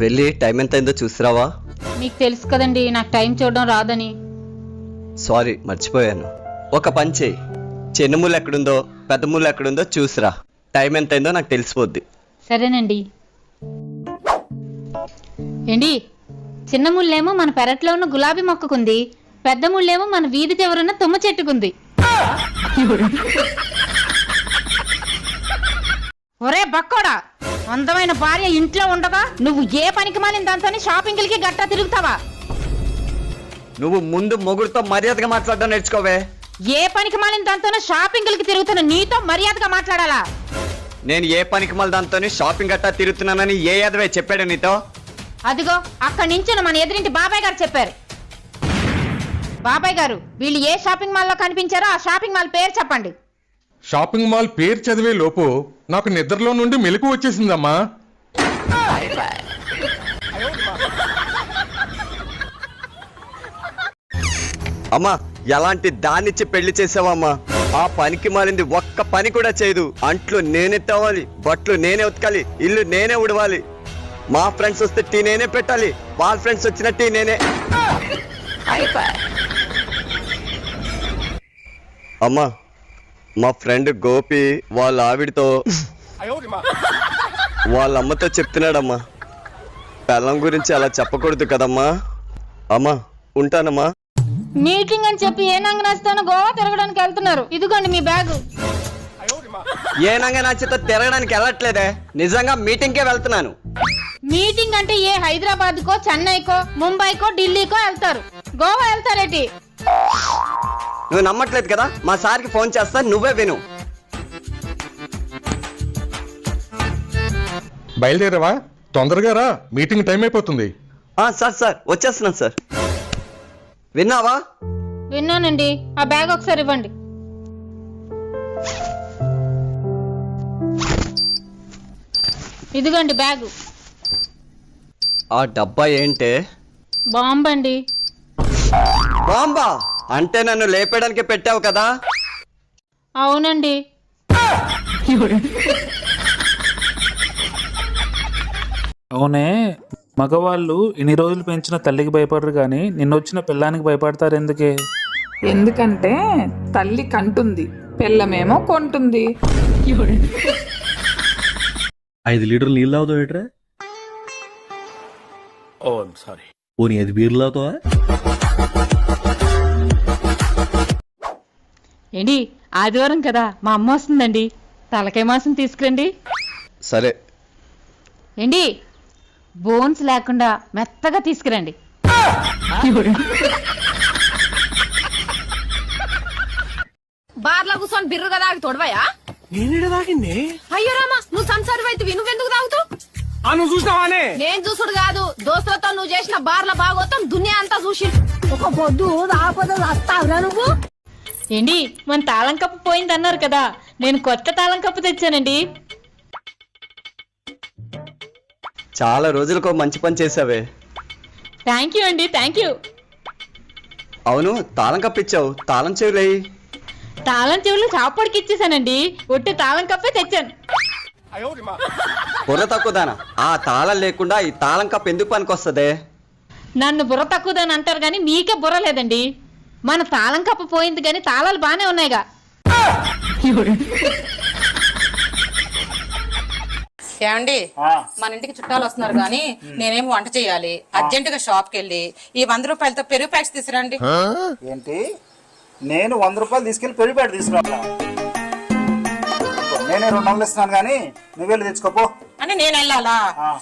వెళ్ళి టైం ఎంత అయిందో చూసిరావా? మీకు తెలుసు కదండి నాకు టైం చూడడం రాదని. సారీ, మర్చిపోయాను. ఒక పని చేయి, చిన్న ముళ్ళు ఎక్కడుందో పెద్ద ముళ్ళు ఎక్కడుందో చూసిరా. టైం ఎంత అయిందో నాకు తెలిసిపోద్ది. సరేనండి. ఏంటి, చిన్న ముళ్ళేమో మన పెరట్లో ఉన్న గులాబీ మొక్కకుంది, పెద్ద ముళ్ళేమో మన వీధి చివరున్న తుమ్మ చెట్టుకుంది. ఒరే బక్కోడా, అందమైన భార్య ఇంట్లో ఉండగా నువ్వు ఏ పనికి మాలిన దాంతో షాపింగ్లకి గట్టా తిరుగుతావా? నువ్వు ముందు మొగుడుతో మర్యాదగా మాట్లాడడం నేర్చుకోవే. ఏ పనికి మాలిన దాంతో షాపింగ్లకి తిరుగుతున్న నీతో మర్యాదగా మాట్లాడాలా? నేను ఏ పనికి మళ్ళీ దాంతో షాపింగ్ గట్టా తిరుగుతున్నానని ఏ యాదవే చెప్పాడు నీతో? అదిగో అక్కడి నుంచి మన ఎదురింటి బాబాయ్ గారు చెప్పారు. బాబాయ్ గారు, వీళ్ళు ఏ షాపింగ్ మాల్లో కనిపించారో ఆ షాపింగ్ మాల్ పేరు చెప్పండి. షాపింగ్ మాల్ పేరు చదివే లోపు నాకు నిద్రలో నుండి మెలకు వచ్చేసిందమ్మా. అమ్మా, ఎలాంటి దాన్నిచ్చి పెళ్లి చేసావమ్మా? ఆ పనికి మారింది ఒక్క పని కూడా చేయదు. అంట్లు నేనే తవ్వాలి, బట్టలు నేనే ఉతకాలి, ఇల్లు నేనే ఉడవాలి. మా ఫ్రెండ్స్ వస్తే టీ నేనే పెట్టాలి, వాళ్ళ ఫ్రెండ్స్ వచ్చిన టీ నేనే. అమ్మా, మా ఫ్రెండ్ గోపి వాళ్ళ ఆవిడతో వాళ్ళ అమ్మతో చెప్తున్నాడమ్మా. పెళ్ళం గురించి అలా చెప్పకూడదు కదమ్మా. అమ్మా, ఉంటానమ్మా. మీటింగ్ అని చెప్పి ఏ నంగనాస్తానో గోవా తిరగడానికి వెళ్తున్నారు. ఇదిగోండి మీ బ్యాగు. ఏ నంగనాచితో తిరగడానికి వెళ్ళట్లేదే, నిజంగా మీటింగ్కే వెళ్తున్నాను. మీటింగ్ అంటే ఏ హైదరాబాద్ కో, చెన్నైకో, ముంబైకో, ఢిల్లీకో వెళ్తారు, గోవా వెళ్తారేటి? నువ్వు నమ్మట్లేదు కదా, మా సార్కి ఫోన్ చేస్తా, నువ్వే విను. బయలుదేరావా? తొందరగా రా, మీటింగ్ టైం అయిపోతుంది. సార్ వచ్చేస్తున్నాను సార్. విన్నావా? విన్నానండి. ఆ బ్యాగ్ ఒకసారి ఇవ్వండి. ఇదిగోండి బ్యాగు. ఆ డబ్బా ఏంటే? బాంబండి. బాంబా అంటే నన్ను లేపేయడానికి పెట్టావు కదా? అవునండి. అవునే, మగవాళ్ళు ఇన్ని రోజులు పెంచిన తల్లికి భయపడరు కానీ నిన్నొచ్చిన పిల్లానికి భయపడతారు ఎందుకే? ఎందుకంటే తల్లి కంటుంది, పిల్లమేమో కొంటుంది. 5 లీటర్లు నీళ్ళు తాగుతావు ఏట్రా? సారీ. పోనీ 5 బీర్లు తాగుతావా? ఏంటి, ఆదివారం కదా, మా అమ్మ వస్తుందండి, తలకాయ మాసం తీసుకురండి. సరే. ఏంటి, బోన్స్ లేకుండా మెత్తగా తీసుకురండి. బార్లా కూర్చొని బిర్రుగా తాగి తొడవయా? నేనే తాగింది. అయ్యో రామా, నువ్వు సంసారం అయితే నువ్వెందుకు తాగుతావు? నువ్వు చూసినావానే? నేను చూసుడు కాదు, దోస్తులతో నువ్వు చేసిన బార్ల భాగోతం దునియా అంతా చూసి. ఒక పొద్దు రాకపోతే వస్తావురా నువ్వు? ఏంటి, మన తాళం కప్పు పోయిందన్నారు కదా, నేను కొత్త తాళం కప్పు తెచ్చానండి. చాలా రోజులకు మంచి పని చేసావే. థ్యాంక్ యూ అండి, థ్యాంక్ యూ. అవును, తాళం కప్పిచ్చావు, తాళం చెవులేయి. తాళం చెవులు చాపడికి ఇచ్చేసానండి, ఒట్టి తాళం కప్పే తెచ్చాను. బుర్ర తక్కువదానా, ఆ తాళం లేకుండా ఈ తాళం కప్పు ఎందుకు పనికొస్తదే? నన్ను బుర్ర తక్కువదని అంటారు కానీ మీకే బుర్ర లేదండి. మన తాళం కప్పు పోయింది కానీ తాళాలు బానే ఉన్నాయిగా. ఏమండి, మన ఇంటికి చుట్టాలు వస్తున్నారు కానీ నేనేం వంట చేయాలి. అర్జెంట్ గా షాప్ కి వెళ్ళి ఈ 100 రూపాయలతో పెరుగు ప్యాక్స్ తీసుకురండి. ఏంటి, నేను 100 రూపాయలు తీసుకెళ్లి పెరుగు ప్యాకెట్ తీసుకురా? నేనే 200 ఇస్తున్నాను కానీ నువ్వు వెళ్ళి తెచ్చుకోపో. అని నేను వెళ్ళాలా?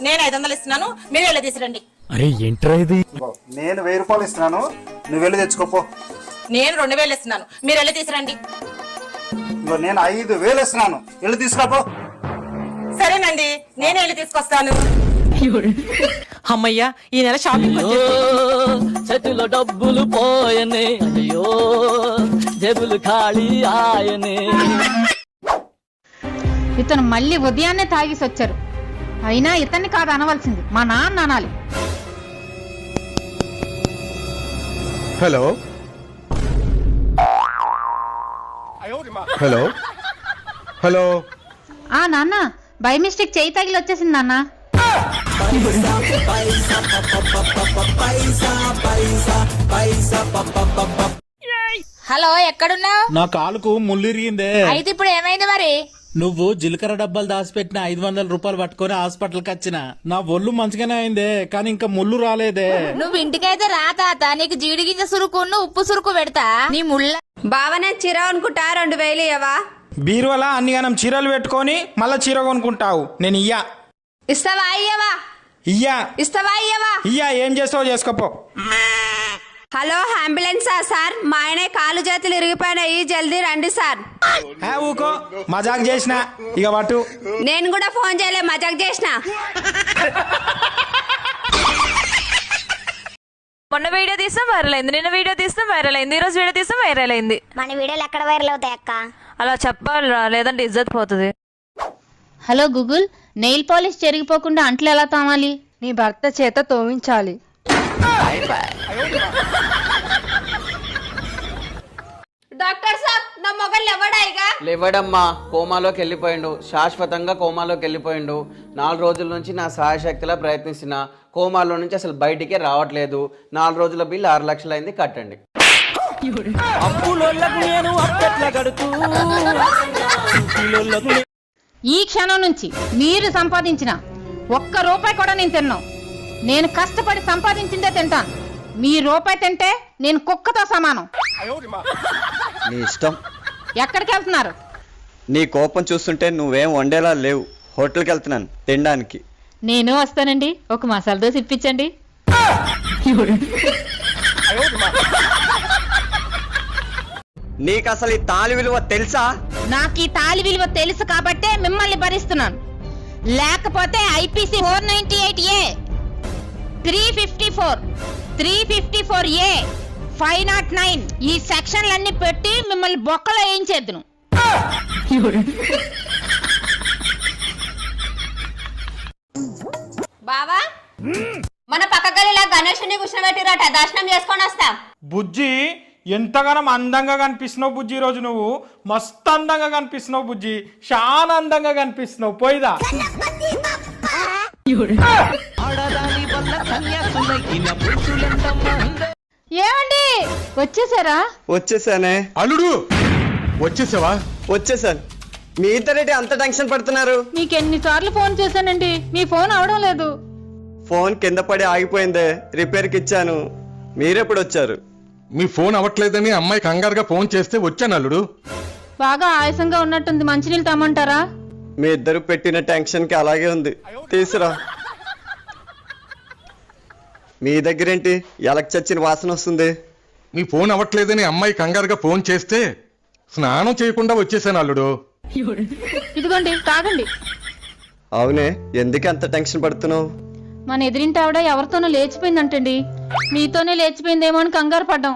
నేను 500 ఇస్తున్నాను, మీరు వెళ్ళి తీసుకురండి. అరే ఏంట్రా ఇది? నేను 1000 రూపాయలు ఇస్తున్నాను, నువ్వు వెళ్ళి తెచ్చుకోపో. నేను 2000 ఇస్తున్నాను, మీరు వెళ్ళి తీసుకురండి. నేను 5000 ఇస్తున్నాను, వెళ్ళి తీసుకురాపో. సరేనండి, నేను వెళ్ళి తీసుకొస్తాను. అమ్మయ్యా, ఈ నెల షాపింగ్ చేతిలో డబ్బులు పోయనే, అయ్యో జేబులు ఖాళీ ఆయనే. ఇతను మళ్ళీ ఉదయాన్నే తాగేసి వచ్చారు. అయినా ఇతన్ని కాదు అనవలసింది, మా నాన్న అనాలి. Hello hello hello. నాన్న, బై మిస్టేక్ చేయి తగిలి వచ్చేసింది నాన్న. హలో ఎక్కడున్నావు? నా కాలుకు ముళ్ళిరిగిందే. అయితే ఇప్పుడు ఏమైంది మరి? నువ్వు జీలకర్ర డబ్బాలు దాచిపెట్టిన 500 రూపాయలు పట్టుకొని హాస్పిటల్కి వచ్చిన. నా ఒళ్ళు మంచిగానే అయిందే, కానీ ఇంకా ముళ్ళు రాలేదే. నువ్వు ఇంటికైతే రా తాత, నీకు జీడి గింజ సురుకును ఉప్పు సురుకు పెడతా. నీ ముళ్ళ బావనే చీర అనుకుంటా 2000 ఇయ్యవా? బీరువలా అన్నిగానం చీరలు పెట్టుకొని మళ్ళా చీర కొనుక్కుంటావు. నేను ఇయ్యా. ఇస్తావా ఇయ్యవా? ఇయ్యా. ఇస్తావా ఇయ్యవా? ఇయ్యా. ఏం చేస్తావో చేసుకోపో. Hello అంబులెన్సా sir? మా ఆయన కాలు చేతులు ఇరిగిపోయినాయి, జల్దీ రండి సార్. ఊకో, మజాక్ చేసిన ఇక పట్టు. నేను కూడా ఫోన్ చేయలే, మజాక్ చేసిన. మొన్న వీడియో తీస్తాం వైరల్ అయింది, నిన్న వీడియో తీస్తాం వైరల్ అయింది, ఈ రోజు వీడియో తీస్తాం వైరల్ అయింది. మన వీడియోలు ఎక్కడ వైరల్ అవుతాయి అక్క? అలా చెప్పాలిరా, లేదంటే ఇజ్జత్ పోతుంది. హలో గూగుల్, నెయిల్ పాలిష్ చెరిగిపోకుండా అంట్లు ఎలా తోమాలి? నీ భర్త చేత తోమించాలి. డాక్టర్ సాబ్, నా మొగలు ఎవడాయిగా? లేవడమ్మా, కోమాలోకి వెళ్ళిపోయిండు. శాశ్వతంగా కోమాలోకి వెళ్ళిపోయిండు. 4 రోజుల నుంచి నా సహాయశక్తిలా ప్రయత్నిస్తున్నా. కోమాలో నుంచి అసలు బయటికే రావట్లేదు. 4 రోజుల బిల్లు 6 లక్షలు అయింది, కట్టండి. ఈ క్షణం నుంచి మీరు సంపాదించిన ₹1 కూడా నేను తిన్నాను. నేను కష్టపడి సంపాదించిందే తింటాను. మీ రూపాయి తింటే నేను కుక్కతో సమానం. నీ ఇష్టం. ఎక్కడికి వెళ్తున్నారు? నీ కోపం చూస్తుంటే నువ్వేం వండేలా లేవు. హోటల్కి వెళ్తున్నాను తినడానికి. నేను వస్తానండి, ఒక మసాలా దోశ ఇప్పించండి. నీకు అసలు ఈ తాళి విలువ తెలుసా? నాకు ఈ తాళి విలువ తెలుసు కాబట్టే మిమ్మల్ని భరిస్తున్నాను. లేకపోతే ఐపీసీ 498A, 354, 354A, 509 ఈ సెక్షన్లన్నీ పెట్టి మిమ్మల్ని బొక్కలో వేయించేద్దును. బావా, మన పక్క గదిలో గణేశుని కూర్చోబెట్టిరట, దర్శనం చేసుకొని వస్తా. బుజ్జి, ఎంతగానం అందంగా కనిపిస్తున్నావు బుజ్జి. ఈ రోజు నువ్వు మస్తు అందంగా కనిపిస్తున్నావు బుజ్జి. చాలా అందంగా కనిపిస్తున్నావు. పోయిదా. ఏమండి వచ్చేసారా? వచ్చేసానే. అల్లుడు వచ్చేసావా? వచ్చేసాను. మీ ఇద్దరేంటి అంత టెన్షన్ పడుతున్నారు? మీకు ఎన్నిసార్లు ఫోన్ చేశానండి, మీ ఫోన్ అవడం లేదు. ఫోన్ కింద పడి ఆగిపోయిందే, రిపేర్కి ఇచ్చాను. మీరెప్పుడు వచ్చారు? మీ ఫోన్ అవ్వట్లేదని అమ్మాయి కంగారుగా ఫోన్ చేస్తే వచ్చాను అల్లుడు. బాగా ఆయాసంగా ఉన్నట్టుంది, మంచినీళ్ళు తమ్మంటారా? మీ ఇద్దరు పెట్టిన టెన్షన్కి అలాగే ఉంది, తీసురా. మీ దగ్గరేంటి ఎలక్ చచ్చిన వాసన వస్తుంది? మీ ఫోన్ అవ్వట్లేదని అమ్మాయి కంగారుగా ఫోన్ చేస్తే స్నానం చేయకుండా వచ్చేసాను అల్లుడు. ఇదిగోండి తాగండి. అవునే, ఎందుకు అంత టెన్షన్ పడుతున్నావు? మన ఎదిరింటి ఆవిడ ఎవరితోనో లేచిపోయిందంటండి. మీతోనే లేచిపోయిందేమో అని కంగారు పడ్డాం.